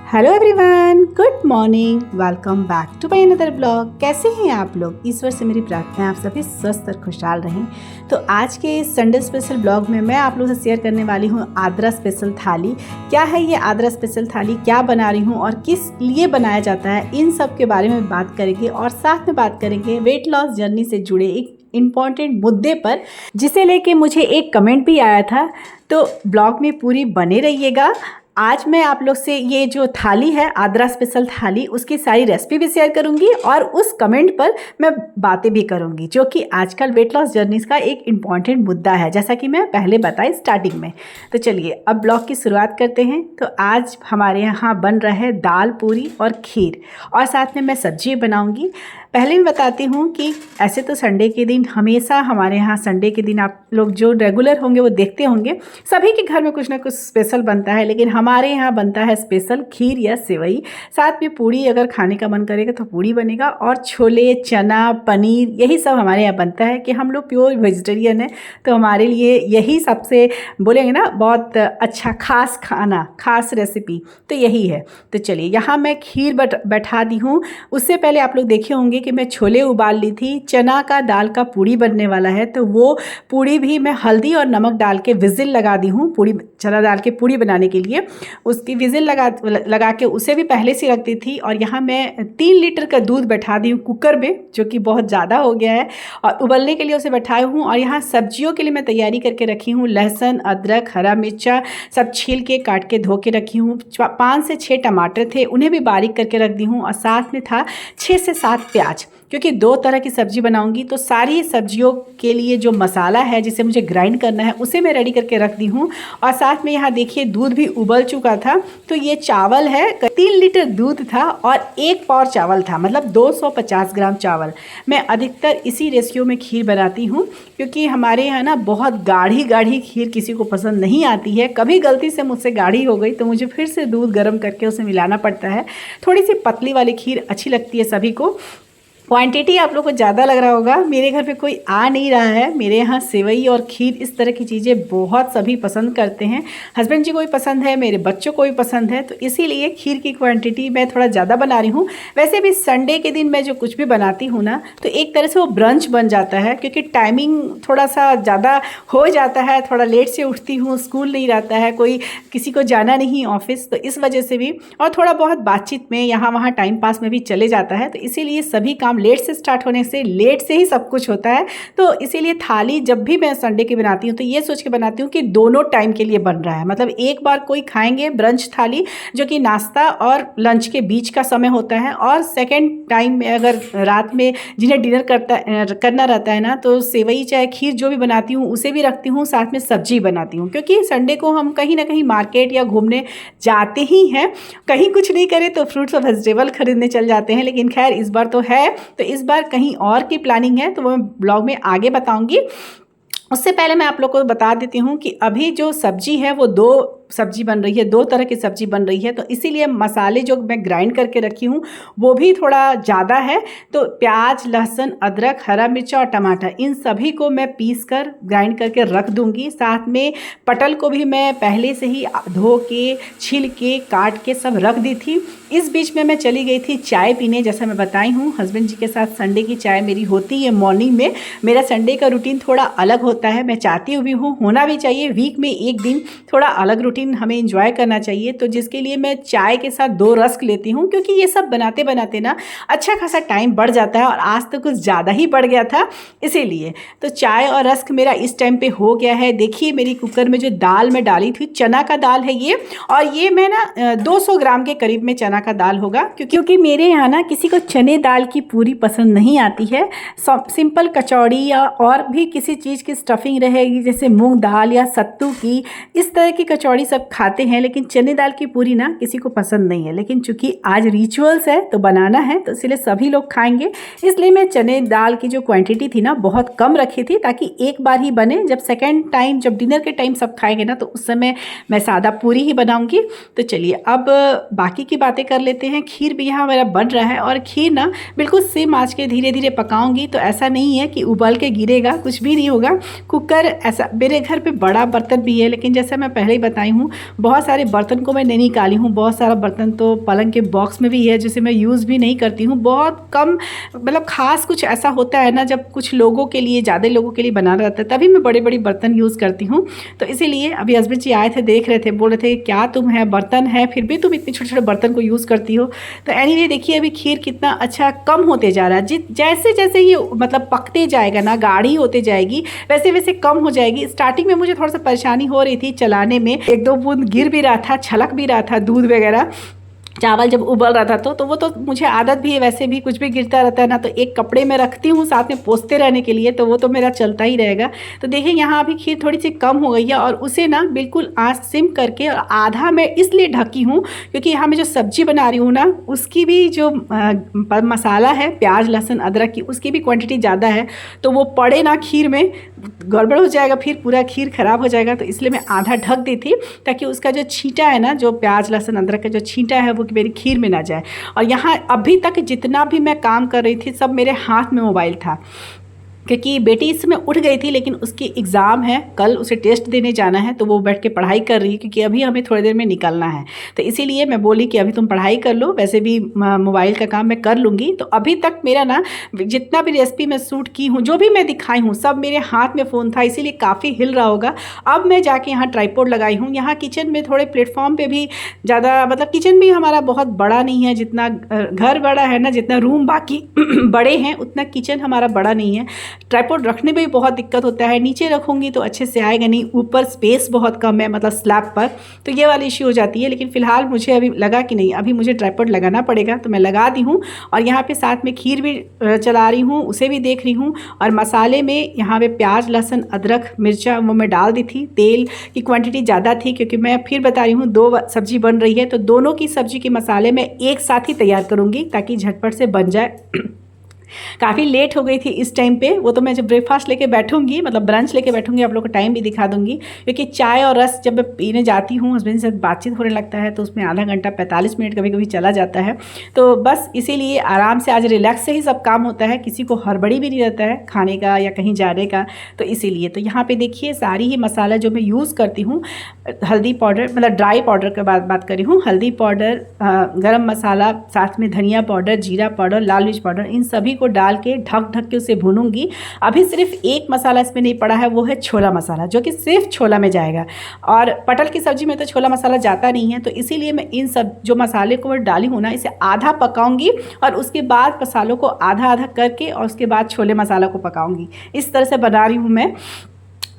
Hello everyone, good morning, welcome back to my another blog. कैसे हैं आप लोग? ईश्वर से मेरी प्रार्थना है आप सभी स्वस्थ और खुशहाल रहें। तो आज के संडे स्पेशल ब्लॉग में मैं आप लोगों से शेयर करने वाली हूँ आद्रा स्पेशल थाली। क्या है ये आद्रा स्पेशल थाली, क्या बना रही हूँ और किस लिए बनाया जाता है, इन सब के बारे में बात करेंगे। और साथ में बात करेंगे वेट लॉस जर्नी से जुड़े एक इम्पॉर्टेंट मुद्दे पर, जिसे लेके मुझे एक कमेंट भी आया था। तो ब्लॉग में पूरी बने रहिएगा। आज मैं आप लोग से ये जो थाली है आद्रा स्पेशल थाली, उसकी सारी रेसिपी भी शेयर करूंगी और उस कमेंट पर मैं बातें भी करूंगी, जो कि आजकल वेट लॉस जर्नीज़ का एक इम्पॉर्टेंट मुद्दा है, जैसा कि मैं पहले बताई स्टार्टिंग में। तो चलिए अब ब्लॉग की शुरुआत करते हैं। तो आज हमारे यहाँ बन रहा है दाल, पूरी और खीर, और साथ में मैं सब्जी बनाऊँगी। पहले भी बताती हूँ कि ऐसे तो संडे के दिन हमेशा हमारे यहाँ, संडे के दिन आप लोग जो रेगुलर होंगे वो देखते होंगे, सभी के घर में कुछ ना कुछ स्पेशल बनता है, लेकिन हमारे यहाँ बनता है स्पेशल खीर या सेवई। साथ में पूड़ी, अगर खाने का मन करेगा तो पूड़ी बनेगा, और छोले, चना, पनीर, यही सब हमारे यहाँ बनता है। कि हम लोग प्योर वेजिटेरियन है, तो हमारे लिए यही सबसे बोलेंगे ना बहुत अच्छा खास खाना, खास रेसिपी तो यही है। तो चलिए यहाँ मैं खीर बैठा दी हूँ। उससे पहले आप लोग देखे होंगे कि मैं छोले उबाल ली थी। चना का दाल का पूड़ी बनने वाला है, तो वो पूड़ी भी मैं हल्दी और नमक डाल के विजिल लगा दी हूँ। पूड़ी, चना दाल की पूड़ी बनाने के लिए उसकी विजिल लगा के उसे भी पहले से रख दी थी। और यहाँ मैं 3 लीटर का दूध बैठा दी हूँ कुकर में, जो कि बहुत ज़्यादा हो गया है, और उबलने के लिए उसे बैठाई हूँ। और यहाँ सब्जियों के लिए मैं तैयारी करके रखी हूँ। लहसुन, अदरक, हरा मिर्चा सब छील के काट के धो के रखी हूँ। 5 से 6 टमाटर थे, उन्हें भी बारीक करके रख दी हूँ। और साथ में था 6 से 7 प्याज, क्योंकि 2 तरह की सब्जी बनाऊंगी। तो सारी सब्जियों के लिए जो मसाला है जिसे मुझे ग्राइंड करना है, उसे मैं रेडी करके रख दी हूँ। और साथ में यहाँ देखिए दूध भी उबल चुका था। तो ये चावल है, 3 लीटर दूध था और 1 पाव चावल था, मतलब 250 ग्राम चावल। मैं अधिकतर इसी रेशियो में खीर बनाती हूँ, क्योंकि हमारे यहाँ ना बहुत गाढ़ी गाढ़ी खीर किसी को पसंद नहीं आती है। कभी गलती से मुझसे गाढ़ी हो गई तो मुझे फिर से दूध गर्म करके उसे मिलाना पड़ता है। थोड़ी सी पतली वाली खीर अच्छी लगती है सभी को। क्वांटिटी आप लोग को ज़्यादा लग रहा होगा, मेरे घर पे कोई आ नहीं रहा है। मेरे यहाँ सेवई और खीर, इस तरह की चीज़ें बहुत सभी पसंद करते हैं। हस्बैंड जी को भी पसंद है, मेरे बच्चों को भी पसंद है, तो इसीलिए खीर की क्वांटिटी मैं थोड़ा ज़्यादा बना रही हूँ। वैसे भी संडे के दिन मैं जो कुछ भी बनाती हूँ ना, तो एक तरह से वो ब्रंच बन जाता है, क्योंकि टाइमिंग थोड़ा सा ज़्यादा हो जाता है। थोड़ा लेट से उठती हूँ, स्कूल नहीं रहता है, कोई किसी को जाना नहीं ऑफिस, तो इस वजह से भी, और थोड़ा बहुत बातचीत में, यहाँ वहाँ टाइम पास में भी चले जाता है। तो इसीलिए सभी काम लेट से स्टार्ट होने से लेट से ही सब कुछ होता है। तो इसीलिए थाली जब भी मैं संडे की बनाती हूँ तो ये सोच के बनाती हूँ कि दोनों टाइम के लिए बन रहा है। मतलब एक बार कोई खाएंगे ब्रंच थाली, जो कि नाश्ता और लंच के बीच का समय होता है, और सेकेंड टाइम में अगर रात में जिन्हें डिनर करना रहता है ना, तो सेवई चाहे खीर जो भी बनाती हूँ उसे भी रखती हूँ, साथ में सब्जी बनाती हूँ। क्योंकि संडे को हम कहीं ना कहीं मार्केट या घूमने जाते ही हैं, कहीं कुछ नहीं करे तो फ्रूट्स और वेजिटेबल खरीदने चल जाते हैं। लेकिन खैर इस बार तो है, तो इस बार कहीं और की प्लानिंग है, तो वो मैं ब्लॉग में आगे बताऊंगी। उससे पहले मैं आप लोग को बता देती हूँ कि अभी जो सब्जी है वो 2 सब्जी बन रही है, 2 तरह की सब्जी बन रही है। तो इसीलिए मसाले जो मैं ग्राइंड करके रखी हूँ वो भी थोड़ा ज़्यादा है। तो प्याज, लहसुन, अदरक, हरा मिर्चा और टमाटर, इन सभी को मैं पीस कर ग्राइंड करके रख दूँगी। साथ में पटल को भी मैं पहले से ही धो के, छील के, काट के सब रख दी थी। इस बीच में मैं चली गई थी चाय पीने। जैसा मैं बताई हूँ, हस्बैंड जी के साथ संडे की चाय मेरी होती है मॉर्निंग में। मेरा संडे का रूटीन थोड़ा अलग होता है, मैं चाहती भी हूँ, होना भी चाहिए। वीक में एक दिन थोड़ा अलग रूटीन हमें एंजॉय करना चाहिए। तो जिसके लिए मैं चाय के साथ 2 रस्क लेती हूँ, क्योंकि ये सब बनाते बनाते ना अच्छा खासा टाइम बढ़ जाता है, और आज तो कुछ ज़्यादा ही बढ़ गया था, इसीलिए। तो चाय और रस्क मेरा इस टाइम पे हो गया है। देखिए मेरी कुकर में जो दाल मैं डाली थी, चना का दाल है ये, और ये मैं ना 200 ग्राम के करीब में चना का दाल होगा, क्योंकि मेरे यहाँ ना किसी को चने दाल की पूरी पसंद नहीं आती है। सिंपल कचौड़ी या और भी किसी चीज़ की स्टफिंग रहेगी, जैसे मूंग दाल या सत्तू की, इस तरह की कचौड़ी सब खाते हैं, लेकिन चने दाल की पूरी ना किसी को पसंद नहीं है। लेकिन चूंकि आज रिचुअल्स है तो बनाना है, तो इसलिए सभी लोग खाएंगे, इसलिए मैं चने दाल की जो क्वांटिटी थी ना बहुत कम रखी थी, ताकि एक बार ही बने। जब सेकेंड टाइम, जब डिनर के टाइम सब खाएंगे ना, तो उस समय मैं सादा पूरी ही बनाऊंगी। तो चलिए अब बाकी की बातें कर लेते हैं। खीर भी यहाँ मेरा बन रहा है, और खीर ना बिल्कुल सेम आंच के धीरे धीरे पकाऊंगी। तो ऐसा नहीं है कि उबल के गिरेगा, कुछ भी नहीं होगा। कुकर, ऐसा मेरे घर पे बड़ा बर्तन भी है, लेकिन जैसे मैं पहले ही बताई हूँ। बहुत सारे बर्तन को मैं नहीं निकाली हूँ, बहुत सारा बर्तन तो पलंग के बॉक्स में भी है जिसे मैं यूज़ भी नहीं करती हूँ। बहुत कम, मतलब ख़ास कुछ ऐसा होता है ना जब कुछ लोगों के लिए, ज़्यादा लोगों के लिए बनाना रहता है, तभी मैं बड़े बड़ी बर्तन यूज़ करती हूँ। तो इसीलिए अभी हस्बैंड जी आए थे, देख रहे थे, बोल रहे थे क्या तुम है, बर्तन है फिर भी तुम इतने छोटे छोटे बर्तन को यूज़ करती हो। तो एनीवे देखिए अभी खीर कितना अच्छा कम होते जा रहा है। जैसे जैसे ये मतलब पकते जाएगा ना, गाढ़ी होते जाएगी, वैसे वैसे कम हो जाएगी। स्टार्टिंग में मुझे थोड़ा सा परेशानी हो रही थी चलाने में, एक दो बूंद गिर भी रहा था, छलक भी रहा था दूध वगैरह, चावल जब उबल रहा था तो वो तो मुझे आदत भी है, वैसे भी कुछ भी गिरता रहता है ना तो एक कपड़े में रखती हूँ साथ में पोंछते रहने के लिए, तो वो तो मेरा चलता ही रहेगा। तो देखिए यहाँ अभी खीर थोड़ी सी कम हो गई है और उसे ना बिल्कुल आँच सिम करके, और आधा मैं इसलिए ढकी हूँ क्योंकि यहाँ मैं जो सब्जी बना रही हूँ ना उसकी भी जो मसाला है प्याज लहसुन अदरक की, उसकी भी क्वांटिटी ज़्यादा है, तो वो पड़े ना खीर में गड़बड़ हो जाएगा, फिर पूरा खीर ख़राब हो जाएगा। तो इसलिए मैं आधा ढक दी थी ताकि उसका जो छींटा है ना, जो प्याज लहसुन अदरक का जो छींटा है वो मेरी खीर में ना जाए। और यहाँ अभी तक जितना भी मैं काम कर रही थी सब मेरे हाथ में मोबाइल था, क्योंकि बेटी इस समय उठ गई थी लेकिन उसकी एग्ज़ाम है, कल उसे टेस्ट देने जाना है, तो वो बैठ के पढ़ाई कर रही है क्योंकि अभी हमें थोड़ी देर में निकलना है। तो इसीलिए मैं बोली कि अभी तुम पढ़ाई कर लो, वैसे भी मोबाइल का काम मैं कर लूँगी। तो अभी तक मेरा ना जितना भी रेसिपी मैं शूट की हूँ, जो भी मैं दिखाई हूँ, सब मेरे हाथ में फ़ोन था, इसीलिए काफ़ी हिल रहा होगा। अब मैं जाके यहाँ ट्राइपॉड लगाई हूँ। यहाँ किचन में थोड़े प्लेटफॉर्म पर भी ज़्यादा, मतलब किचन भी हमारा बहुत बड़ा नहीं है, जितना घर बड़ा है ना, जितना रूम बाकी बड़े हैं उतना किचन हमारा बड़ा नहीं है। ट्राइपॉड रखने में भी बहुत दिक्कत होता है, नीचे रखूँगी तो अच्छे से आएगा नहीं, ऊपर स्पेस बहुत कम है, मतलब स्लैब पर, तो ये वाली इश्यू हो जाती है। लेकिन फ़िलहाल मुझे अभी लगा कि नहीं, अभी मुझे ट्राइपॉड लगाना पड़ेगा, तो मैं लगा दी हूँ। और यहाँ पे साथ में खीर भी चला रही हूँ, उसे भी देख रही हूँ। और मसाले में यहाँ पे प्याज लहसुन अदरक मिर्चा वो मैं डाल दी थी। तेल की क्वान्टिटी ज़्यादा थी क्योंकि मैं फिर बता रही हूँ 2 सब्जी बन रही है, तो दोनों की सब्जी के मसाले मैं एक साथ ही तैयार करूँगी ताकि झटपट से बन जाए। काफ़ी लेट हो गई थी इस टाइम पे, वो तो मैं जब ब्रेकफास्ट लेके बैठूंगी, मतलब ब्रंच लेके बैठूंगी, आप लोग को टाइम भी दिखा दूंगी, क्योंकि चाय और रस जब मैं पीने जाती हूँ हस्बैंड से बातचीत होने लगता है तो उसमें आधा घंटा 45 मिनट कभी कभी चला जाता है। तो बस इसीलिए आराम से आज रिलैक्स से ही सब काम होता है, किसी को हड़बड़ी भी नहीं रहता है खाने का या कहीं जाने का। तो इसीलिए तो यहाँ पर देखिए सारी ही मसाला जो मैं यूज़ करती हूँ, हल्दी पाउडर, मतलब ड्राई पाउडर के बात करी हूँ, हल्दी पाउडर, गरम मसाला, साथ में धनिया पाउडर, जीरा पाउडर, लाल मिर्च पाउडर, इन सभी को डाल के ढक के उसे भूनूंगी। अभी सिर्फ एक मसाला इसमें नहीं पड़ा है, वो है छोला मसाला, जो कि सिर्फ छोला में जाएगा। और पटल की सब्जी में तो छोला मसाला जाता नहीं है, तो इसीलिए मैं इन सब जो मसाले को मैं डाली हूँ ना, इसे आधा पकाऊंगी और उसके बाद मसालों को आधा आधा करके और उसके बाद छोले मसाला को पकाऊंगी। इस तरह से बना रही हूँ मैं।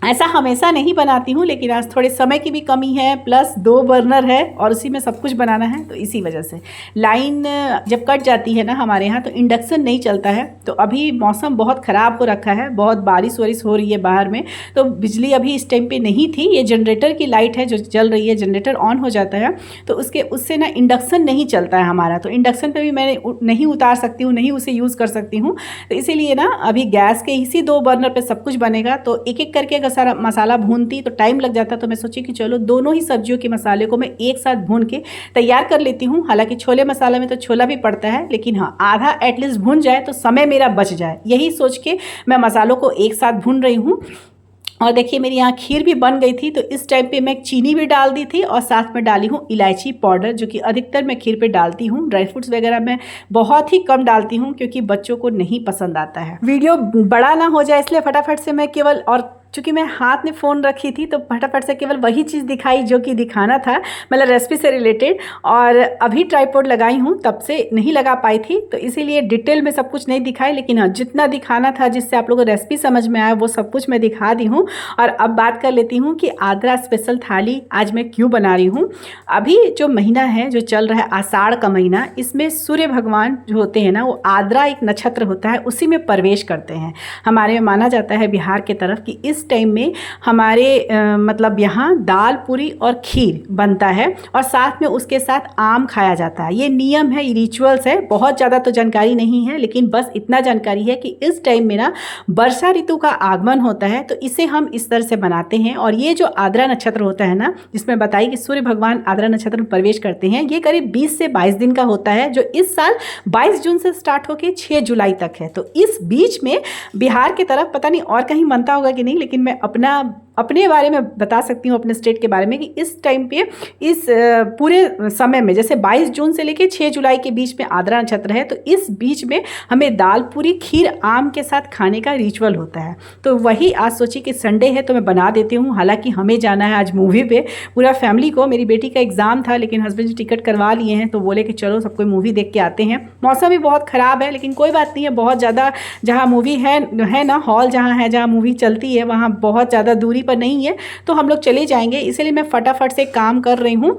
ऐसा हमेशा नहीं बनाती हूँ, लेकिन आज थोड़े समय की भी कमी है, प्लस 2 बर्नर है और उसी में सब कुछ बनाना है, तो इसी वजह से लाइन जब कट जाती है ना हमारे यहाँ, तो इंडक्शन नहीं चलता है। तो अभी मौसम बहुत ख़राब हो रखा है, बहुत बारिश वारिश हो रही है बाहर में, तो बिजली अभी इस टाइम पे नहीं थी। ये जनरेटर की लाइट है जो चल रही है, जनरेटर ऑन हो जाता है तो उससे ना इंडक्शन नहीं चलता है हमारा, तो इंडक्शन पर भी मैं नहीं उतार सकती हूँ, नहीं उसे यूज़ कर सकती हूँ। तो इसीलिए ना अभी गैस के इसी 2 बर्नर पर सब कुछ बनेगा, तो एक एक करके सारा मसाला भूनती तो टाइम लग जाता, तो मैं सोची कि चलो दोनों ही सब्जियों के मसाले को मैं एक साथ भून के तैयार कर लेती हूँ। हालांकि छोले मसाले में तो छोला भी पड़ता है, लेकिन हाँ आधा एटलीस्ट भून जाए तो समय मेरा बच जाए, यही सोच के मैं मसालों को एक साथ भून रही हूँ। और देखिए मेरी यहाँ खीर भी बन गई थी, तो इस टाइम पे मैं चीनी भी डाल दी थी और साथ में डाली हूँ इलायची पाउडर, जो कि अधिकतर मैं खीर पे डालती हूँ। ड्राई फ्रूट्स वगैरह मैं बहुत ही कम डालती हूँ क्योंकि बच्चों को नहीं पसंद आता है। वीडियो बड़ा ना हो जाए इसलिए फटाफट से मैं केवल, और चूँकि मैं हाथ में फ़ोन रखी थी तो फटाफट से केवल वही चीज़ दिखाई जो कि दिखाना था, मतलब रेसिपी से रिलेटेड। और अभी ट्राइपॉड लगाई हूँ, तब से नहीं लगा पाई थी, तो इसीलिए डिटेल में सब कुछ नहीं दिखाई, लेकिन हाँ जितना दिखाना था जिससे आप लोगों को रेसिपी समझ में आया वो सब कुछ मैं दिखा दी हूँ। और अब बात कर लेती हूँ कि आद्रा स्पेशल थाली आज मैं क्यों बना रही हूँ। अभी जो महीना है जो चल रहा है आषाढ़ का महीना, इसमें सूर्य भगवान जो होते हैं ना, वो आद्रा एक नक्षत्र होता है, उसी में प्रवेश करते हैं। हमारे में माना जाता है बिहार के तरफ कि इस टाइम में हमारे मतलब यहाँ दाल पूरी और खीर बनता है और साथ में उसके साथ आम खाया जाता है। ये नियम है, ये रिचुअल्स है, बहुत ज़्यादा तो जानकारी नहीं है, लेकिन बस इतना जानकारी है कि इस टाइम में ना वर्षा ऋतु का आगमन होता है, तो इसे हम इस तरह से बनाते हैं। और ये जो आद्रा नक्षत्र होता है ना, जिसमें बताई कि सूर्य भगवान आद्रा नक्षत्र में प्रवेश करते हैं, ये करीब 20 से 22 दिन का होता है, जो इस साल 22 जून से स्टार्ट होकर 6 जुलाई तक है। तो इस बीच में बिहार की तरफ पता नहीं और कहीं बनता होगा कि नहीं, लेकिन मैं अपना अपने बारे में बता सकती हूँ, अपने स्टेट के बारे में, कि इस टाइम पे इस पूरे समय में जैसे 22 जून से लेके 6 जुलाई के बीच में आद्रा नक्षत्र है, तो इस बीच में हमें दाल पूरी खीर आम के साथ खाने का रिचुअल होता है। तो वही आज सोची कि संडे है तो मैं बना देती हूँ। हालांकि हमें जाना है आज मूवी पे, पूरा फैमिली को। मेरी बेटी का एग्ज़ाम था लेकिन हस्बैंड जी टिकट करवा लिए हैं, तो बोले कि चलो सब कोई मूवी देख के आते हैं। मौसम भी बहुत ख़राब है लेकिन कोई बात नहीं है, बहुत ज़्यादा जहाँ मूवी है ना, हॉल जहाँ है, जहाँ मूवी चलती है, वहाँ बहुत ज़्यादा दूरी पर नहीं है, तो हम लोग चले जाएंगे। इसलिए मैं फटाफट से काम कर रही हूँ।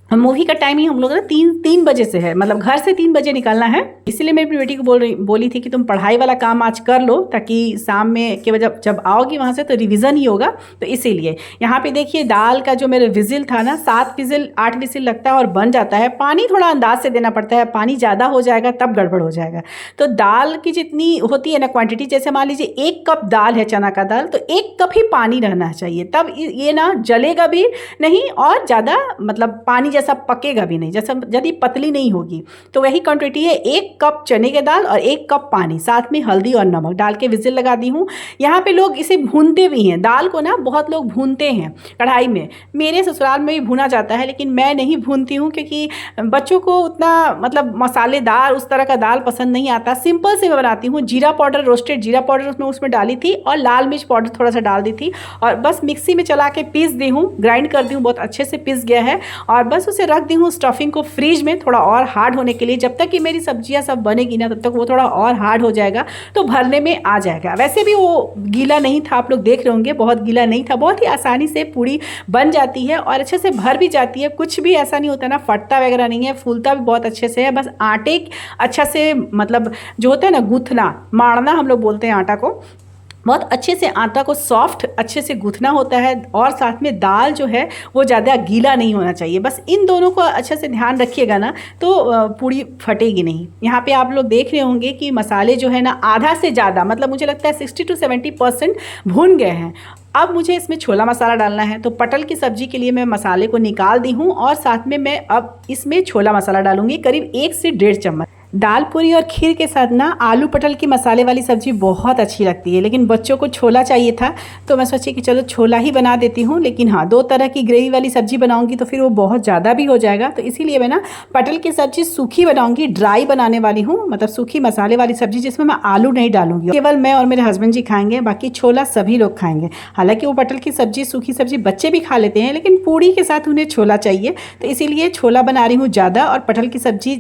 मूवी का टाइमिंग हम लोग ना 3 बजे से है, मतलब घर से 3 बजे निकलना है। इसीलिए मैं अपनी बेटी को बोली थी कि तुम पढ़ाई वाला काम आज कर लो, ताकि शाम में के वजह जब आओगी वहाँ से तो रिवीजन ही होगा। तो इसीलिए यहाँ पे देखिए दाल का जो मेरा विजिल था ना, 7 विजिल 8 विजिल लगता है और बन जाता है। पानी थोड़ा अंदाज से देना पड़ता है, पानी ज़्यादा हो जाएगा तब गड़बड़ हो जाएगा। तो दाल की जितनी होती है ना क्वांटिटी, जैसे मान लीजिए 1 कप दाल है चना का दाल, तो 1 कप ही पानी रहना चाहिए, तब ये ना जलेगा भी नहीं और ज़्यादा मतलब पानी जैसा पकेगा भी नहीं, जैसा यदि पतली नहीं होगी। तो वही क्वांटिटी है, 1 कप चने के दाल और 1 कप पानी, साथ में हल्दी और नमक डाल के विजिल लगा दी हूँ। यहाँ पे लोग इसे भूनते भी हैं, दाल को ना बहुत लोग भूनते हैं कढ़ाई में। मेरे ससुराल में भी भूना जाता है लेकिन मैं नहीं भूनती हूँ, क्योंकि बच्चों को उतना मतलब मसालेदार उस तरह का दाल पसंद नहीं आता। सिंपल से मैं बनाती हूँ। जीरा पाउडर, रोस्टेड जीरा पाउडर उसमें डाली थी और लाल मिर्च पाउडर थोड़ा सा डाल दी थी और बस मिक्सी में चला के पीस दी हूँ, ग्राइंड कर दी हूँ, बहुत अच्छे से पीस गया है। और बस उसे रख दी हूँ स्टफिंग को फ्रीज में थोड़ा और हार्ड होने के लिए। जब तक कि मेरी सब्जियां सब बनेगी ना, तब तक वो थोड़ा और हार्ड हो जाएगा, तो भरने में आ जाएगा। वैसे भी वो गीला नहीं था, आप लोग देख रहे होंगे, बहुत गीला नहीं था। बहुत ही आसानी से पूड़ी बन जाती है और अच्छे से भर भी जाती है। कुछ भी ऐसा नहीं होता ना, फटता वगैरह नहीं है, फूलता भी बहुत अच्छे से है। बस आटे अच्छा से मतलब जो होता है ना गूंथना, माड़ना हम लोग बोलते हैं आटा को, बहुत अच्छे से आटा को सॉफ्ट अच्छे से गूंथना होता है। और साथ में दाल जो है वो ज़्यादा गीला नहीं होना चाहिए। बस इन दोनों को अच्छे से ध्यान रखिएगा ना, तो पूड़ी फटेगी नहीं। यहाँ पे आप लोग देख रहे होंगे कि मसाले जो है ना आधा से ज़्यादा, मतलब मुझे लगता है 60 to 70% भून गए हैं। अब मुझे इसमें छोला मसाला डालना है, तो पटल की सब्ज़ी के लिए मैं मसाले को निकाल दी हूँ और साथ में मैं अब इसमें छोला मसाला डालूंगी, करीब 1 से 1.5 चम्मच। दाल पूरी और खीर के साथ ना आलू पटल की मसाले वाली सब्ज़ी बहुत अच्छी लगती है, लेकिन बच्चों को छोला चाहिए था तो मैं सोची कि चलो छोला ही बना देती हूँ। लेकिन हाँ, 2 तरह की ग्रेवी वाली सब्ज़ी बनाऊँगी तो फिर वो बहुत ज़्यादा भी हो जाएगा, तो इसीलिए मैं ना पटल की सब्ज़ी सूखी बनाऊँगी, ड्राई बनाने वाली हूँ, मतलब सूखी मसाले वाली सब्ज़ी जिसमें मैं आलू नहीं डालूंगी। केवल मैं और मेरे हस्बैंड जी खाएंगे, बाकी छोला सभी लोग खाएंगे। हालाँकि वो पटल की सब्ज़ी, सूखी सब्ज़ी बच्चे भी खा लेते हैं, लेकिन पूड़ी के साथ उन्हें छोला चाहिए, तो इसीलिए छोला बना रही हूँ ज़्यादा और पटल की सब्ज़ी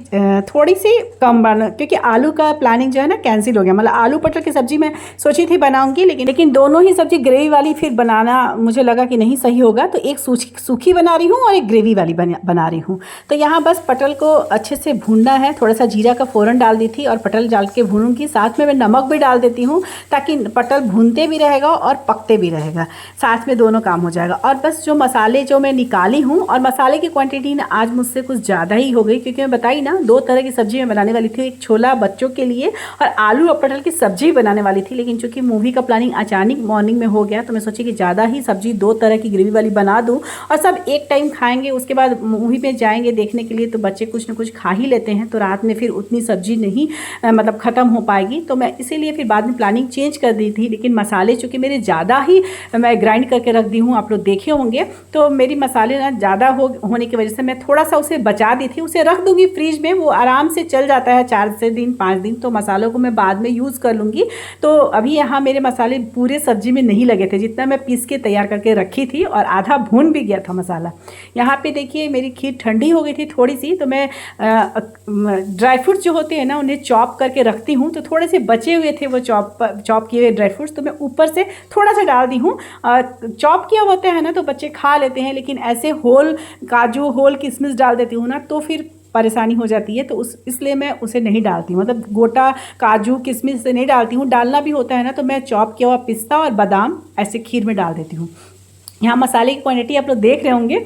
थोड़ी सी कम बना, क्योंकि आलू का प्लानिंग जो है ना कैंसिल हो गया। मतलब आलू पटर की सब्जी मैं सोची थी बनाऊंगी, लेकिन दोनों ही सब्जी ग्रेवी वाली फिर बनाना मुझे लगा कि नहीं सही होगा, तो एक सूखी बना रही हूँ और एक ग्रेवी वाली बना रही हूँ। तो यहाँ बस पटल को अच्छे से भूनना है। थोड़ा सा जीरा का फ़ौरन डाल दी थी और पटल डाल के भूनूंगी। साथ में मैं नमक भी डाल देती हूँ ताकि पटल भूनते भी रहेगा और पकते भी रहेगा, साथ में दोनों काम हो जाएगा। और बस जो मसाले जो मैं निकाली हूँ, और मसाले की क्वान्टिटी ना आज मुझसे कुछ ज़्यादा ही हो गई, क्योंकि मैं बताई ना 2 तरह की सब्जी मैं बनाने वाली थी, एक छोला बच्चों के लिए और आलू और पटल की सब्जी बनाने वाली थी। लेकिन चूंकि मूवी का प्लानिंग अचानक मॉर्निंग में हो गया, तो मैं सोची कि ज़्यादा ही सब्जी 2 तरह की ग्रेवी वाली बना दूं और सब एक टाइम खाएंगे। उसके बाद मूवी में जाएंगे देखने के लिए, तो बच्चे कुछ ना कुछ खा ही लेते हैं, तो रात में फिर उतनी सब्जी नहीं मतलब ख़त्म हो पाएगी। तो मैं इसीलिए फिर बाद में प्लानिंग चेंज कर दी थी। लेकिन मसाले चूँकि मेरे ज़्यादा ही मैं ग्राइंड करके रख दी हूँ, आप लोग देखे होंगे, तो मेरी मसाले ना ज़्यादा होने की वजह से मैं थोड़ा सा उसे बचा दी थी। उसे रख दूँगी फ्रिज में, वो आराम से चल जाता है 4 से 5 दिन, तो मसालों को मैं बाद में यूज़ कर लूँगी। तो अभी यहाँ मेरे मसाले पूरे सब्जी में नहीं लगे थे, जितना मैं पीस के तैयार करके रखी थी, और आधा भून भी गया था मसाला। यहाँ पे देखिए मेरी खीर ठंडी हो गई थी थोड़ी सी, तो मैं ड्राई फ्रूट्स जो होते हैं ना उन्हें चॉप करके रखती हूँ, तो थोड़े से बचे हुए थे वो चॉप किए हुए ड्राई फ्रूट्स, तो मैं ऊपर से थोड़ा सा डाल दी हूँ। चॉप किया होता है ना तो बच्चे खा लेते हैं, लेकिन ऐसे होल काजू, होल किशमिश डाल देती हूँ ना तो फिर परेशानी हो जाती है, तो इसलिए मैं उसे नहीं डालती हूँ। मतलब गोटा काजू किशमिश से नहीं डालती हूँ। डालना भी होता है ना तो मैं चॉप किया हुआ पिस्ता और बादाम ऐसे खीर में डाल देती हूँ। यहाँ मसाले की क्वांटिटी आप लोग देख रहे होंगे,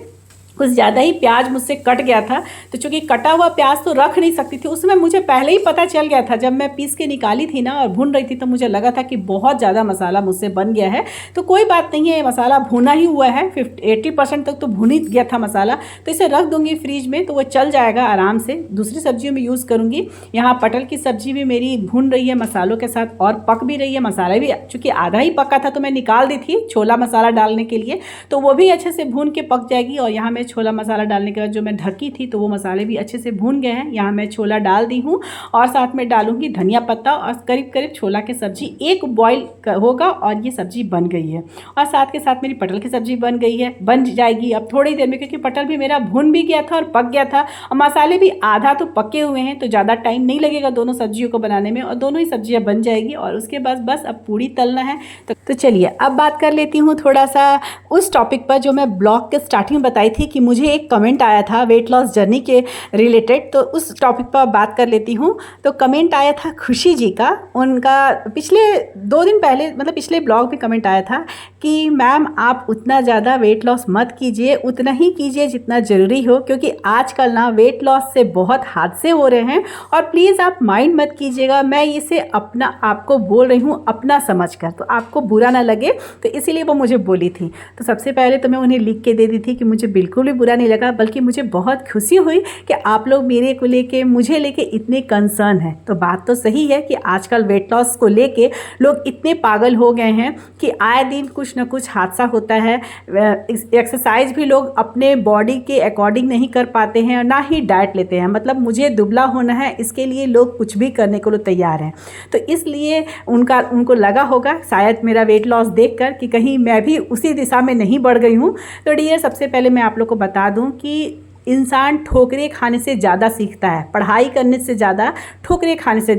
कुछ ज़्यादा ही प्याज मुझसे कट गया था। तो चूँकि कटा हुआ प्याज तो रख नहीं सकती थी, उसमें मुझे पहले ही पता चल गया था। जब मैं पीस के निकाली थी ना और भून रही थी तो मुझे लगा था कि बहुत ज़्यादा मसाला मुझसे बन गया है। तो कोई बात नहीं है, मसाला भुना ही हुआ है, 80% तक तो भुन ही गया था मसाला। तो इसे रख दूँगी फ्रिज में, तो वो चल जाएगा आराम से। दूसरी सब्जियों में यूज़ करूँगी। यहाँ पटल की सब्जी भी मेरी भून रही है मसालों के साथ और पक भी रही है। मसाला भी चूँकि आधा ही पका था तो मैं निकाल दी थी छोला मसाला डालने के लिए, तो वो भी अच्छे से भून के पक जाएगी। और यहाँ मैं छोला मसाला डालने के बाद जो मैं ढकी थी तो वो मसाले भी अच्छे से भून गए हैं। यहाँ मैं छोला डाल दी हूँ और साथ में डालूंगी धनिया पत्ता, और करीब करीब छोला की सब्जी एक बॉईल होगा और ये सब्जी बन गई है। और साथ के साथ मेरी पटल की सब्जी बन गई है, बन जाएगी अब थोड़ी देर में, क्योंकि पटल भी मेरा भुन भी गया था और पक गया था और मसाले भी आधा तो पके हुए हैं, तो ज़्यादा टाइम नहीं लगेगा दोनों सब्जियों को बनाने में और दोनों ही सब्जियाँ बन जाएगी। और उसके बाद बस अब पूड़ी तलना है। तो चलिए अब बात कर लेती हूँ थोड़ा सा उस टॉपिक पर जो मैं ब्लॉग के स्टार्टिंग में बताई थी कि मुझे एक कमेंट आया था वेट लॉस जर्नी के रिलेटेड, तो उस टॉपिक पर बात कर लेती हूँ। तो कमेंट आया था खुशी जी का, उनका पिछले 2 दिन पहले मतलब पिछले ब्लॉग में कमेंट आया था कि मैम आप उतना ज़्यादा वेट लॉस मत कीजिए, उतना ही कीजिए जितना ज़रूरी हो, क्योंकि आजकल ना वेट लॉस से बहुत हादसे हो रहे हैं और प्लीज़ आप माइंड मत कीजिएगा। मैं इसे अपना आपको बोल रही हूँ अपना समझ कर, तो आपको बुरा ना लगे, तो इसीलिए वो मुझे बोली थी। तो सबसे पहले तो मैं उन्हें लिख के दे दी थी कि मुझे बिल्कुल भी बुरा नहीं लगा, बल्कि मुझे बहुत खुशी हुई कि आप लोग मेरे को लेके मुझे लेके इतने कंसर्न हैं। तो बात तो सही है कि आजकल वेट लॉस को लेके लोग इतने पागल हो गए हैं कि आए दिन कुछ ना कुछ हादसा होता है। एक्सरसाइज भी लोग अपने बॉडी के अकॉर्डिंग नहीं कर पाते हैं और ना ही डाइट लेते हैं। मतलब मुझे दुबला होना है, इसके लिए लोग कुछ भी करने को तैयार हैं। तो इसलिए उनको लगा होगा शायद मेरा वेट लॉस देखकर कि कहीं मैं भी उसी दिशा में नहीं बढ़ गई हूँ। तो डियर, सबसे पहले मैं आप लोग को बता दूँ कि इंसान ठोकरें खाने से ज़्यादा सीखता है, पढ़ाई करने से ज़्यादा ठोकरें खाने से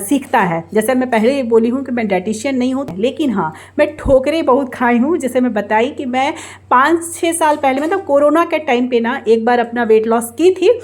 सीखता है। जैसे मैं पहले ही बोली हूँ कि मैं डाइटिशियन नहीं हूँ, लेकिन हाँ मैं ठोकरें बहुत खाई हूँ। जैसे मैं बताई कि मैं 5-6 साल पहले मतलब कोरोना के टाइम पे ना एक बार अपना वेट लॉस की थी,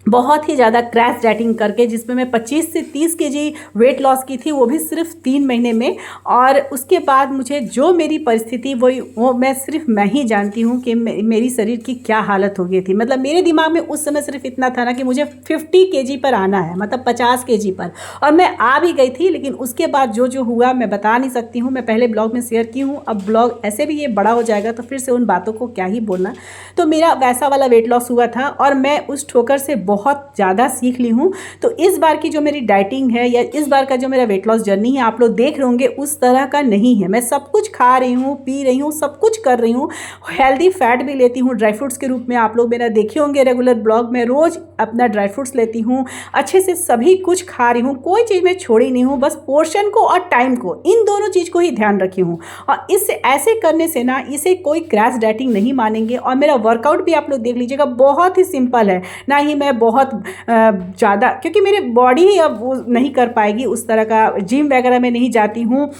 बहुत ही ज़्यादा क्रैश डाइटिंग करके, जिसमें मैं 25 से 30 केजी वेट लॉस की थी, वो भी सिर्फ 3 महीने में। और उसके बाद मुझे जो मेरी परिस्थिति वो मैं सिर्फ मैं ही जानती हूँ कि मेरी शरीर की क्या हालत हो गई थी। मतलब मेरे दिमाग में उस समय सिर्फ इतना था ना कि मुझे 50 केजी पर आना है, मतलब 50 केजी पर, और मैं आ भी गई थी। लेकिन उसके बाद जो हुआ मैं बता नहीं सकती हूँ, मैं पहले ब्लॉग में शेयर की हूँ। अब ब्लॉग ऐसे भी ये बड़ा हो जाएगा तो फिर से उन बातों को क्या ही बोलना। तो मेरा वैसा वाला वेट लॉस हुआ था और मैं उस ठोकर से बहुत ज़्यादा सीख ली हूँ। तो इस बार की जो मेरी डाइटिंग है या इस बार का जो मेरा वेट लॉस जर्नी है, आप लोग देख रहे होंगे उस तरह का नहीं है। मैं सब कुछ खा रही हूँ, पी रही हूँ, सब कुछ कर रही हूँ, हेल्दी फैट भी लेती हूँ ड्राई फ्रूट्स के रूप में। आप लोग मेरा देखे होंगे रेगुलर ब्लॉग में, रोज़ अपना ड्राई फ्रूट्स लेती हूँ, अच्छे से सभी कुछ खा रही हूँ, कोई चीज़ मैं छोड़ी नहीं हूँ। बस पोर्शन को और टाइम को, इन दोनों चीज़ को ही ध्यान रखी हूँ। और इससे ऐसे करने से ना इसे कोई क्रैश डाइटिंग नहीं मानेंगे। और मेरा वर्कआउट भी आप लोग देख लीजिएगा, बहुत ही सिंपल है। ना ही मैं बहुत ज़्यादा, क्योंकि मेरी बॉडी ही अब वो नहीं कर पाएगी उस तरह का, जिम वगैरह में नहीं जाती हूँ,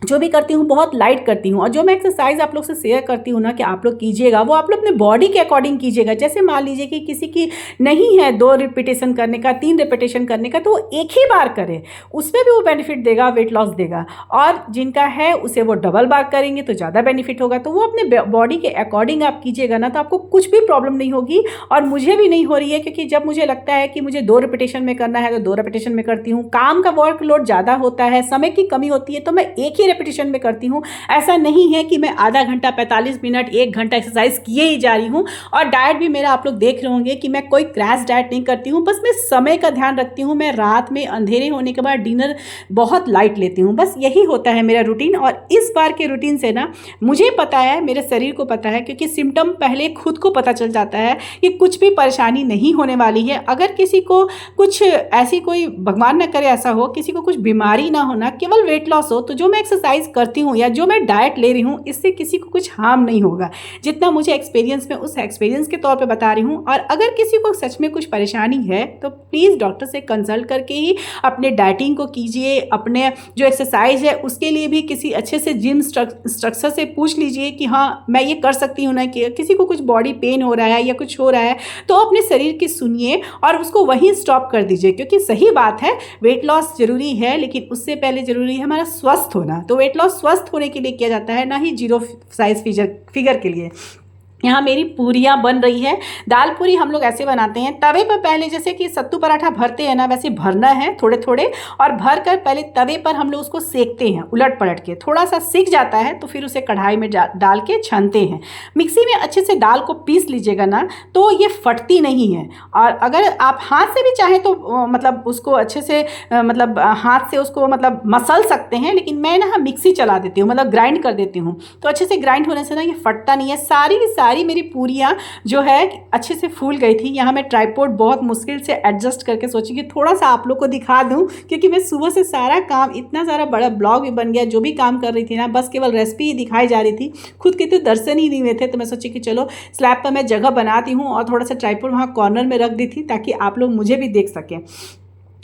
जो भी करती हूँ बहुत लाइट करती हूँ। और जो मैं एक्सरसाइज आप लोग से शेयर करती हूँ ना कि आप लोग कीजिएगा, वो आप लोग अपने बॉडी के अकॉर्डिंग कीजिएगा। जैसे मान लीजिए कि किसी की नहीं है 2 रिपीटेशन करने का, 3 रिपीटेशन करने का, तो वो एक ही बार करे, उसमें भी वो बेनिफिट देगा, वेट लॉस देगा। और जिनका है उसे वो डबल बार करेंगे तो ज़्यादा बेनिफिट होगा। तो वो अपने बॉडी के अकॉर्डिंग आप कीजिएगा ना, तो आपको कुछ भी प्रॉब्लम नहीं होगी। और मुझे भी नहीं हो रही है, क्योंकि जब मुझे लगता है कि मुझे 2 रिपीटेशन में करना है तो 2 रिपीटेशन में करती हूँ। काम का वर्कलोड ज़्यादा होता है, समय की कमी होती है, तो मैं एक ही रिपीटेशन में करती हूँ। ऐसा नहीं है कि मैं आधा घंटा, 45 मिनट, 1 घंटा एक्सरसाइज किए ही जा रही हूँ। और डाइट भी मेरा आप लोग देख रहे होंगे कि मैं कोई क्रैश डाइट नहीं करती हूँ, बस मैं समय का ध्यान रखती हूँ। मैं रात में अंधेरे होने के बाद डिनर बहुत लाइट लेती हूँ, बस यही होता है मेरा रूटीन। और इस बार के रूटीन से ना मुझे पता है, मेरे शरीर को पता है, क्योंकि सिम्टम पहले खुद को पता चल जाता है कि कुछ भी परेशानी नहीं होने वाली है। अगर किसी को कुछ ऐसी कोई, भगवान न करे ऐसा हो, किसी को कुछ बीमारी ना होना, केवल वेट लॉस हो, तो जो मैं एक्सरसाइज करती हूँ या जो मैं डाइट ले रही हूँ, इससे किसी को कुछ हार्म नहीं होगा। जितना मुझे एक्सपीरियंस में, उस एक्सपीरियंस के तौर पे बता रही हूँ। और अगर किसी को सच में कुछ परेशानी है तो प्लीज़ डॉक्टर से कंसल्ट करके ही अपने डाइटिंग को कीजिए। अपने जो एक्सरसाइज है उसके लिए भी किसी अच्छे से जिम स्ट्रक्चर से पूछ लीजिए कि हाँ मैं ये कर सकती हूँ ना। कि किसी को कुछ बॉडी पेन हो रहा है या कुछ हो रहा है तो अपने शरीर की सुनिए और उसको वहीं स्टॉप कर दीजिए। क्योंकि सही बात है, वेट लॉस जरूरी है, लेकिन उससे पहले जरूरी है हमारा स्वस्थ होना। तो वेट लॉस स्वस्थ होने के लिए किया जाता है, ना ही जीरो साइज फिगर के लिए। यहाँ मेरी पूरियाँ बन रही है। दाल पूरी हम लोग ऐसे बनाते हैं, तवे पर पहले जैसे कि सत्तू पराठा भरते हैं ना, वैसे भरना है थोड़े थोड़े, और भर कर पहले तवे पर हम लोग उसको सेकते हैं उलट पलट के। थोड़ा सा सीख जाता है तो फिर उसे कढ़ाई में डाल के छानते हैं। मिक्सी में अच्छे से दाल को पीस लीजिएगा ना तो ये फटती नहीं है। और अगर आप हाथ से भी चाहें तो मतलब उसको अच्छे से मतलब हाथ से उसको मतलब मसल सकते हैं, लेकिन मैं ना मिक्सी चला देती हूँ, मतलब ग्राइंड कर देती हूँ। तो अच्छे से ग्राइंड होने से ना ये फटता नहीं है। सारी की सारी मेरी पूरियाँ जो है अच्छे से फूल गई थी। यहाँ मैं ट्राइपॉड बहुत मुश्किल से एडजस्ट करके सोची कि थोड़ा सा आप लोग को दिखा दूँ, क्योंकि मैं सुबह से सारा काम, इतना सारा बड़ा ब्लॉग भी बन गया, जो भी काम कर रही थी ना बस केवल रेसिपी ही दिखाई जा रही थी, खुद के तो दर्शन ही नहीं हुए थे। तो मैं सोची कि चलो स्लैब पर मैं जगह बनाती हूँ और थोड़ा सा ट्राइपॉड वहाँ कॉर्नर में रख दी थी ताकि आप लोग मुझे भी देख सकें।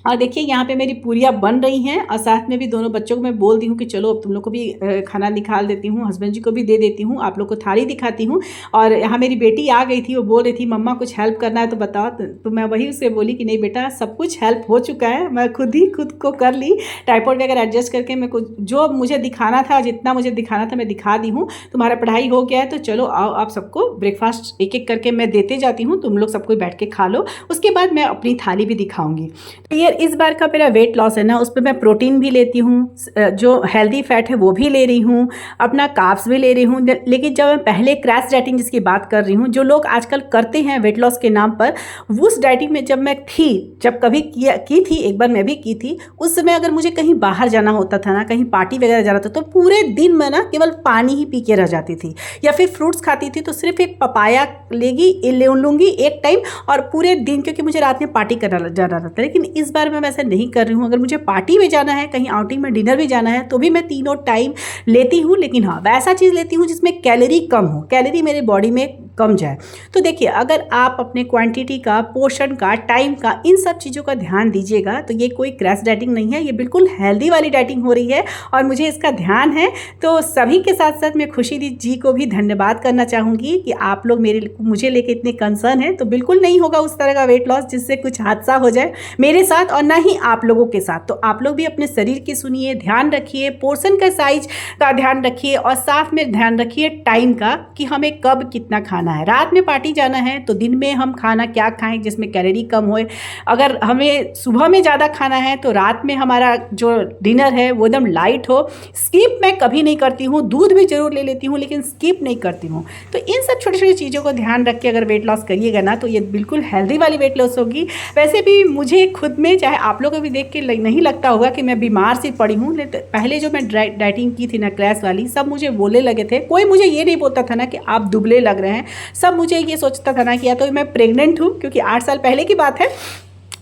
और देखिए यहाँ पे मेरी पूरियाँ बन रही हैं, और साथ में भी दोनों बच्चों को मैं बोल दी हूँ कि चलो अब तुम लोग को भी खाना निकाल देती हूँ, हस्बैंड जी को भी दे देती हूँ, आप लोग को थाली दिखाती हूँ। और यहाँ मेरी बेटी आ गई थी, वो बोल रही थी मम्मा कुछ हेल्प करना है तो बताओ। तो मैं वही उसे बोली कि नहीं बेटा सब कुछ हेल्प हो चुका है, मैं खुद को कर ली। ट्राइपॉड वगैरह एडजस्ट करके मैं कुछ जो मुझे दिखाना था, जितना मुझे दिखाना था मैं दिखा दी हूँ। तुम्हारा पढ़ाई हो गया है तो चलो आओ आप सबको ब्रेकफास्ट एक एक करके मैं देते जाती हूँ, तुम लोग सबको बैठ के खा लो, उसके बाद मैं अपनी थाली भी दिखाऊँगी। तो ये इस बार का मेरा वेट लॉस है ना, उस पर मैं प्रोटीन भी लेती हूँ, जो हेल्दी फैट है वो भी ले रही हूँ, अपना कार्ब्स भी ले रही हूँ। लेकिन जब मैं पहले क्रैश डाइटिंग जिसकी बात कर रही हूँ, जो लोग आजकल करते हैं वेट लॉस के नाम पर, उस डाइटिंग में जब मैं थी, जब कभी की थी, एक बार मैं भी की थी, उस समय अगर मुझे कहीं बाहर जाना होता था ना, कहीं पार्टी वगैरह जाना था, तो पूरे दिन मैं ना केवल पानी ही पी के रह जाती थी, या फिर फ्रूट्स खाती थी तो सिर्फ एक पपाया ले लूँगी एक टाइम, और पूरे दिन, क्योंकि मुझे रात में पार्टी करना जाना रहता है। लेकिन इस बार मैं वैसे नहीं कर रही हूँ। अगर मुझे पार्टी में जाना है, कहीं आउटिंग में डिनर भी जाना है, तो भी मैं तीनों टाइम लेती हूँ, लेकिन हाँ वैसा चीज़ लेती हूँ जिसमें कैलोरी कम हो, कैलोरी मेरे बॉडी में कम जाए। तो देखिए अगर आप अपने क्वांटिटी का, पोर्शन का, टाइम का, इन सब चीज़ों का ध्यान दीजिएगा तो ये कोई क्रैश डाइटिंग नहीं है, ये बिल्कुल हेल्दी वाली डाइटिंग हो रही है और मुझे इसका ध्यान है। तो सभी के साथ साथ मैं खुशी दी जी को भी धन्यवाद करना चाहूँगी कि आप लोग मुझे लेके इतने कंसर्न हैं। तो बिल्कुल नहीं होगा उस तरह का वेट लॉस जिससे कुछ हादसा हो जाए मेरे साथ और ना ही आप लोगों के साथ। तो आप लोग भी अपने शरीर की सुनिए, ध्यान रखिए, पोर्शन का साइज का ध्यान रखिए, और साथ में ध्यान रखिए टाइम का कि हमें कब कितना खाना है। रात में पार्टी जाना है तो दिन में हम खाना क्या खाएं जिसमें कैलोरी कम होए। अगर हमें सुबह में ज़्यादा खाना है तो रात में हमारा जो डिनर है वो एकदम लाइट हो। स्किप मैं कभी नहीं करती हूँ, दूध भी जरूर ले लेती हूँ लेकिन स्किप नहीं करती हूँ। तो इन सब छोटी छोटी चीज़ों को ध्यान रख के अगर वेट लॉस करिएगा ना तो ये बिल्कुल हेल्दी वाली वेट लॉस होगी। वैसे भी मुझे खुद में, चाहे आप लोगों को भी देख के नहीं लगता होगा कि मैं बीमार सी पड़ी हूँ। पहले जो मैं डाइटिंग की थी ना क्रैश वाली, सब मुझे बोलने लगे थे। कोई मुझे ये नहीं बोलता था ना कि आप दुबले लग रहे हैं, सब मुझे ये सोचता था ना कि या तो मैं प्रेग्नेंट हूँ, क्योंकि 8 साल पहले की बात है,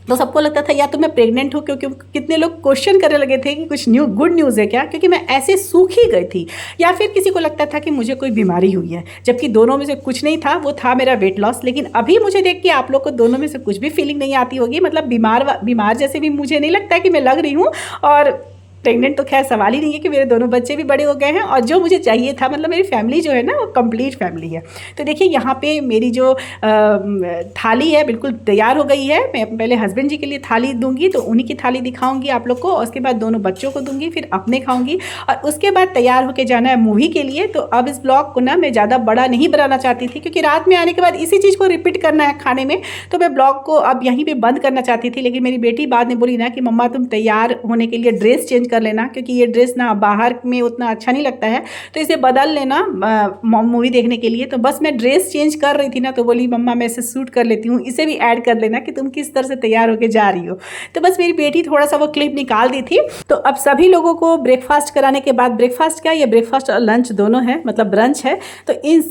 तो सबको लगता था या तो मैं प्रेग्नेंट हूँ, क्योंकि कितने लोग क्वेश्चन करने लगे थे कि कुछ गुड न्यूज़ है क्या, क्योंकि मैं ऐसे सूख ही गई थी, या फिर किसी को लगता था कि मुझे कोई बीमारी हुई है, जबकि दोनों में से कुछ नहीं था, वो था मेरा वेट लॉस। लेकिन अभी मुझे देख के आप लोग को दोनों में से कुछ भी फीलिंग नहीं आती होगी, मतलब बीमार जैसे भी मुझे नहीं लगता है कि मैं लग रही हूँ। और प्रेग्नेंट तो खैर सवाल ही नहीं है कि मेरे दोनों बच्चे भी बड़े हो गए हैं, और जो मुझे चाहिए था, मतलब मेरी फैमिली जो है ना वो कंप्लीट फैमिली है। तो देखिए यहाँ पे मेरी जो थाली है बिल्कुल तैयार हो गई है। मैं पहले हस्बैंड जी के लिए थाली दूंगी, तो उन्हीं की थाली दिखाऊंगी आप लोग को, और उसके बाद दोनों बच्चों को दूंगी, फिर अपने खाऊंगी, और उसके बाद तैयार होकर जाना है मूवी के लिए। तो अब इस ब्लॉग को ना मैं ज़्यादा बड़ा नहीं बनाना चाहती थी, क्योंकि रात में आने के बाद इसी चीज़ को रिपीट करना है खाने में, तो मैं ब्लॉग को अब यहीं पर बंद करना चाहती थी। लेकिन मेरी बेटी बाद में बोली ना कि मम्मा तुम तैयार होने के लिए ड्रेस चेंज कर लेना, क्योंकि ये ड्रेस ना बाहर में उतना अच्छा नहीं लगता है, तो इसे बदल लेना मूवी देखने के लिए। तो बस मैं ड्रेस चेंज कर रही थी ना, तो बोली मम्मा मैं इसे सूट कर लेती हूँ, इसे भी ऐड कर लेना कि तुम किस तरह से तैयार होकर जा रही हो। तो बस मेरी बेटी थोड़ा सा वो क्लिप निकाल दी थी। तो अब सभी लोगों को ब्रेकफास्ट कराने के बाद, ब्रेकफास्ट क्या, ये ब्रेकफास्ट और लंच दोनों है, मतलब ब्रंच है, तो इन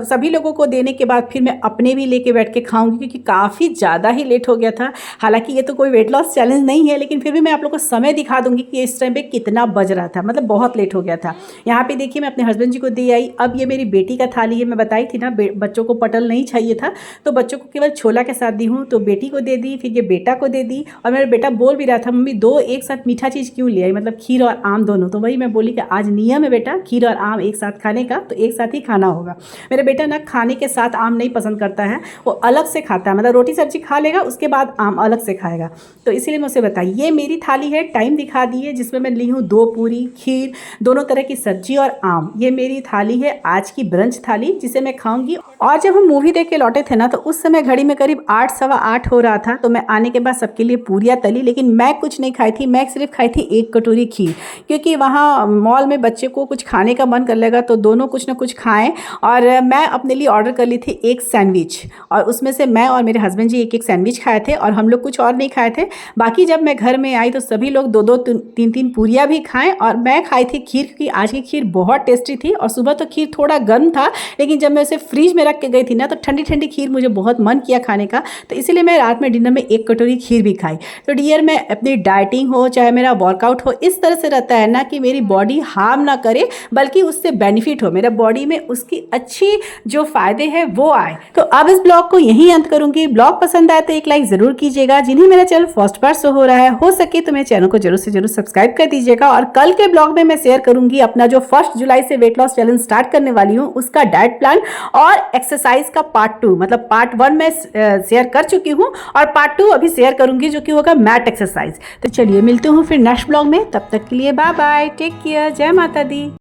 सभी लोगों को देने के बाद फिर मैं अपने भी लेके बैठ के खाऊंगी, क्योंकि काफ़ी ज़्यादा ही लेट हो गया था। हालांकि ये तो कोई वेट लॉस चैलेंज नहीं है, लेकिन फिर भी मैं आप लोग को समय दिखा दूंगी कि इस टाइम पे कितना बज रहा था, मतलब बहुत लेट हो गया था। यहाँ पे देखिए मैं अपने हस्बैंड जी को दे आई। अब ये मेरी बेटी का थाली है, मैं बताई थी ना बच्चों को पटल नहीं चाहिए था, तो बच्चों को केवल छोला के साथ दी हूँ, तो बेटी को दे दी, फिर ये बेटा को दे दी। और मेरा बेटा बोल भी रहा था मम्मी दो एक साथ मीठा चीज़ क्यों ले आई, मतलब खीर और आम दोनों। तो वही मैं बोली कि आज नियम है बेटा खीर और आम एक साथ खाने का, तो एक साथ ही खाना होगा। मेरा बेटा ना खाने के साथ आम नहीं पसंद करता है, वो अलग से खाता है, मतलब रोटी सब्जी खा लेगा उसके बाद आम अलग से खाएगा। तो इसीलिए मैं उसे बताई, ये मेरी थाली है, टाइम दिखा दिए जिसमें मैं ली हूँ 2 पूरी, खीर, दोनों तरह की सब्जी और आम। ये मेरी थाली है आज की ब्रंच थाली, जिसे मैं खाऊंगी। और जब हम मूवी देख के लौटे थे ना, तो उस समय घड़ी में करीब 8 सवा 8 हो रहा था। तो मैं आने के बाद सबके लिए पूरियाँ तली, लेकिन मैं कुछ नहीं खाई थी, मैं सिर्फ खाई थी 1 कटोरी खीर, क्योंकि वहाँ मॉल में बच्चे को कुछ खाने का मन कर लेगा तो दोनों कुछ ना कुछ खाएं। और मैं अपने लिए ऑर्डर कर ली थी 1 सैंडविच, और उसमें से मैं और मेरे हस्बैंड जी 1 सैंडविच खाए थे, और हम लोग कुछ और नहीं खाए थे। बाकी जब मैं घर में आई तो सभी लोग 2-2 3-3 पूरियाँ भी खाएं, और मैं खाई थी खीर, क्योंकि आज की खीर बहुत टेस्टी थी। और सुबह तो खीर थोड़ा गर्म था, लेकिन जब मैं उसे फ्रिज में रख के गई थी ना, तो ठंडी ठंडी खीर मुझे बहुत मन किया खाने का, तो इसीलिए मैं रात में डिनर में 1 कटोरी खीर भी खाई। तो डियर, मैं अपनी डाइटिंग हो चाहे मेरा वर्कआउट हो, इस तरह से रहता है ना कि मेरी बॉडी हार्म ना करे, बल्कि उससे बेनिफिट हो, मेरा बॉडी में उसकी अच्छी जो फायदे हैं वो आए। तो अब इस ब्लॉग को यहीं अंत करूंगी। ब्लॉग पसंद आए तो एक लाइक जरूर कीजिएगा। जिन्हें मेरा चैनल फर्स्ट बार शो हो रहा है, हो सके तो मेरे चैनल को जरूर से जरूर सब्सक्राइब कर दीजिएगा। और कल के ब्लॉग में मैं शेयर करूंगी अपना जो 1 जुलाई से वेट लॉस चैलेंज स्टार्ट करने वाली हूँ, उसका डाइट प्लान और एक्सरसाइज का पार्ट 2, मतलब पार्ट 1 में शेयर कर चुकी हूँ, और पार्ट 2 अभी शेयर करूंगी, जो कि होगा मैट एक्सरसाइज। तो चलिए मिलते हूँ फिर नेक्स्ट ब्लॉग में, तब तक के लिए बाय बाय, टेक केयर, जय माता दी।